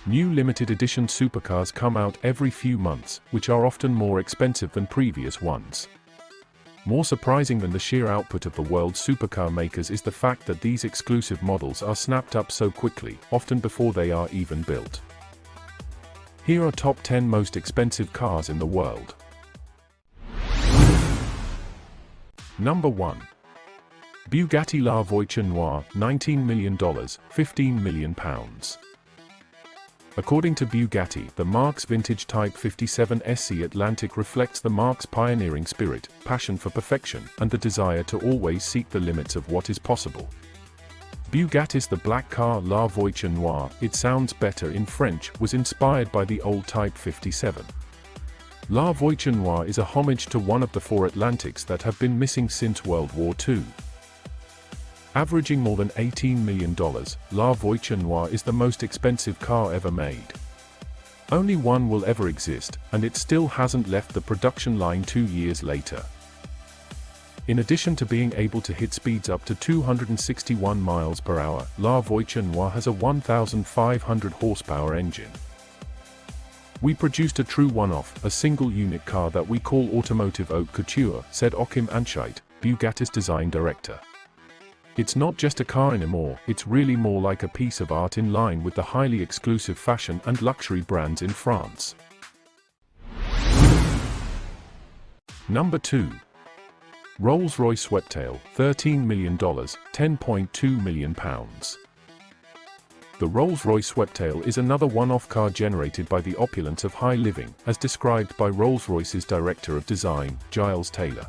New limited edition supercars come out every few months, which are often more expensive than previous ones. More surprising than the sheer output of the world's supercar makers is the fact that these exclusive models are snapped up so quickly, often before they are even built. Here are top 10 most expensive cars in the world. Number 1. Bugatti La Voiture Noir, $19 million, £15 million. According to Bugatti, the marque's vintage Type 57 SC Atlantic reflects the marque's pioneering spirit, passion for perfection, and the desire to always seek the limits of what is possible. Bugatti's the black car La Voiture Noir, it sounds better in French, was inspired by the old Type 57. La Voiture Noir is a homage to one of the four Atlantics that have been missing since World War II. Averaging more than $18 million, La Voiture Noir is the most expensive car ever made. Only one will ever exist, and it still hasn't left the production line 2 years later. In addition to being able to hit speeds up to 261 miles per hour, La Voiture Noir has a 1,500 horsepower engine. "We produced a true one-off, a single-unit car that we call Automotive Haute Couture," said Joachim Anscheit, Bugatti's design director. "It's not just a car anymore, it's really more like a piece of art in line with the highly exclusive fashion and luxury brands in France." Number 2. Rolls-Royce Sweptail, $13 million, £10.2 million. The Rolls-Royce Sweptail is another one-off car generated by the opulence of high living, as described by Rolls-Royce's Director of Design, Giles Taylor.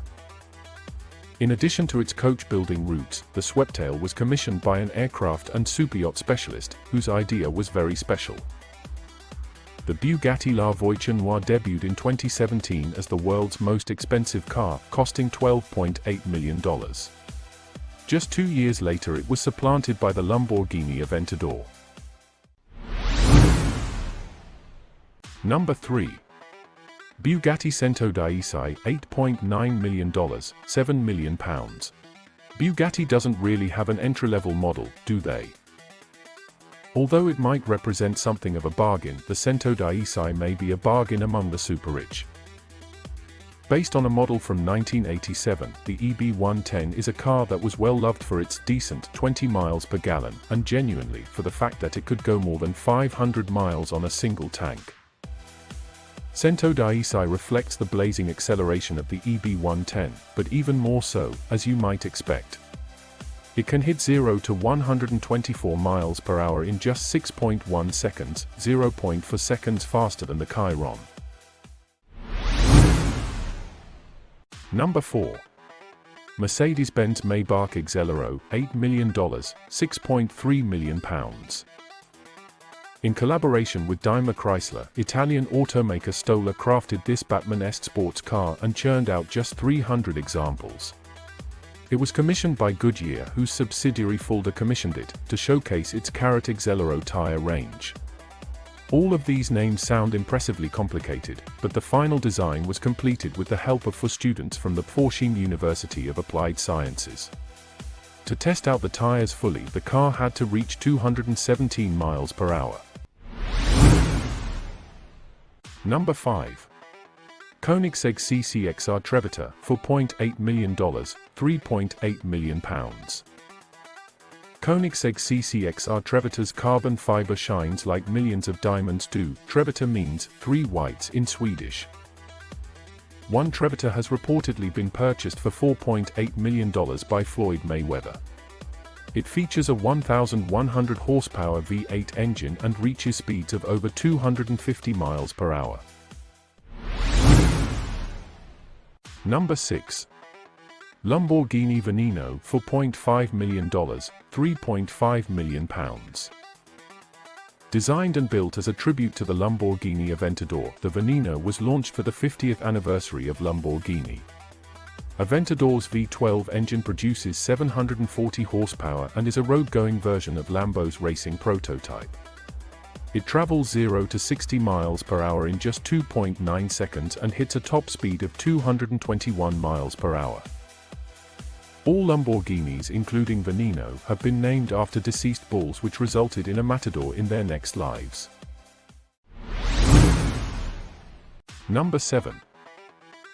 In addition to its coach-building roots, the Sweptail was commissioned by an aircraft and superyacht specialist, whose idea was very special. The Bugatti La Voiture Noir debuted in 2017 as the world's most expensive car, costing $12.8 million. Just 2 years later it was supplanted by the Lamborghini Aventador. Number 3. Bugatti Cento Daisy, $8.9 million, £7 million. Bugatti doesn't really have an entry-level model, do they? Although it might represent something of a bargain, the Cento Daisy may be a bargain among the super-rich. Based on a model from 1987, the EB110 is a car that was well loved for its decent 20 miles per gallon, and genuinely for the fact that it could go more than 500 miles on a single tank. Cento Daisy reflects the blazing acceleration of the EB110, but even more so, as you might expect. It can hit 0 to 124 miles per hour in just 6.1 seconds, 0.4 seconds faster than the Chiron. Number 4. Mercedes-Benz Maybach Exelero, $8 million, £6.3 million. In collaboration with Daimler Chrysler, Italian automaker Stoller crafted this Batman-esque sports car and churned out just 300 examples. It was commissioned by Goodyear, whose subsidiary Fulda commissioned it, to showcase its Carrot Exelero tire range. All of these names sound impressively complicated, but the final design was completed with the help of 4 students from the Forchheim University of Applied Sciences. To test out the tires fully, the car had to reach 217 miles per hour. Number 5. Koenigsegg CCXR Trevetta, $4.8 million, £3.8 million. Koenigsegg CCXR Trevetta's carbon fiber shines like millions of diamonds do. Trevetta means 3 whites in Swedish. One Trevetta has reportedly been purchased for $4.8 million by Floyd Mayweather. It features a 1,100 horsepower V8 engine and reaches speeds of over 250 miles per hour. Number 6. Lamborghini Veneno, $4.5 million, £3.5 million. Designed and built as a tribute to the Lamborghini Aventador, the Veneno was launched for the 50th anniversary of Lamborghini. Aventador's V12 engine produces 740 horsepower and is a road-going version of Lambo's racing prototype. It travels 0 to 60 miles per hour in just 2.9 seconds and hits a top speed of 221 miles per hour. All Lamborghinis, including Veneno, have been named after deceased bulls which resulted in a matador in their next lives. Number 7.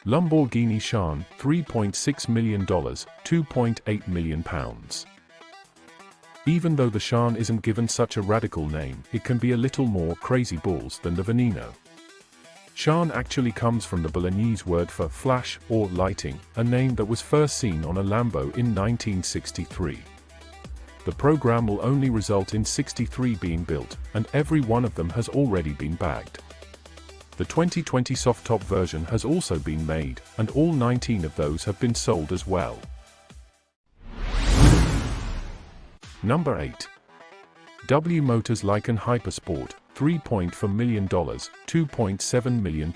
Lamborghini Shan, $3.6 million, £2.8 million. Even though the Shan isn't given such a radical name, it can be a little more crazy balls than the Veneno. Shan actually comes from the Bolognese word for flash or lighting, a name that was first seen on a Lambo in 1963. The program will only result in 63 being built, and every one of them has already been bagged. The 2020 soft-top version has also been made, and all 19 of those have been sold as well. Number 8. W Motors Lycan Hypersport, $3.4 million, £2.7 million.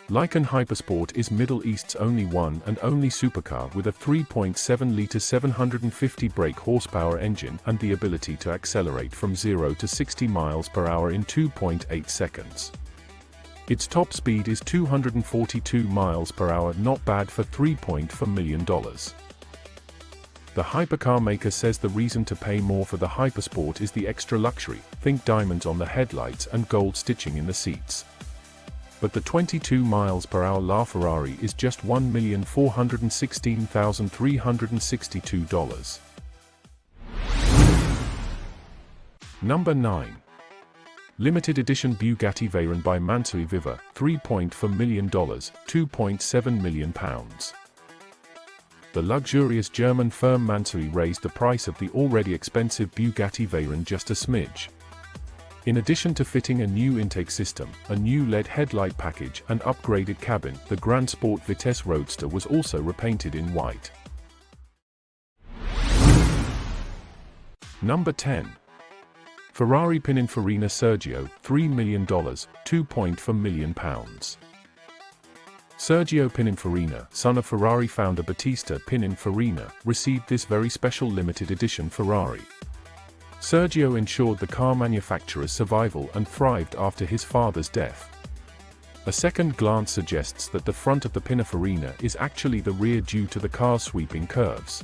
Lycan Hypersport is Middle East's only one and only supercar with a 3.7-litre 750 brake horsepower engine and the ability to accelerate from 0 to 60 miles per hour in 2.8 seconds. Its top speed is 242 miles per hour, not bad for $3.4 million. The hypercar maker says the reason to pay more for the Hypersport is the extra luxury, think diamonds on the headlights and gold stitching in the seats. But the 22 miles per hour LaFerrari is just $1,416,362. Number 9. Limited edition Bugatti Veyron by Mansory Viva, $3.4 million, £2.7 million. The luxurious German firm Mansory raised the price of the already expensive Bugatti Veyron just a smidge. In addition to fitting a new intake system, a new LED headlight package and upgraded cabin, the Grand Sport Vitesse Roadster was also repainted in white. Number 10. Ferrari Pininfarina Sergio, $3 million, £2.4 million. Sergio Pininfarina, son of Ferrari founder Battista Pininfarina, received this very special limited edition Ferrari. Sergio ensured the car manufacturer's survival and thrived after his father's death. A second glance suggests that the front of the Pininfarina is actually the rear due to the car's sweeping curves.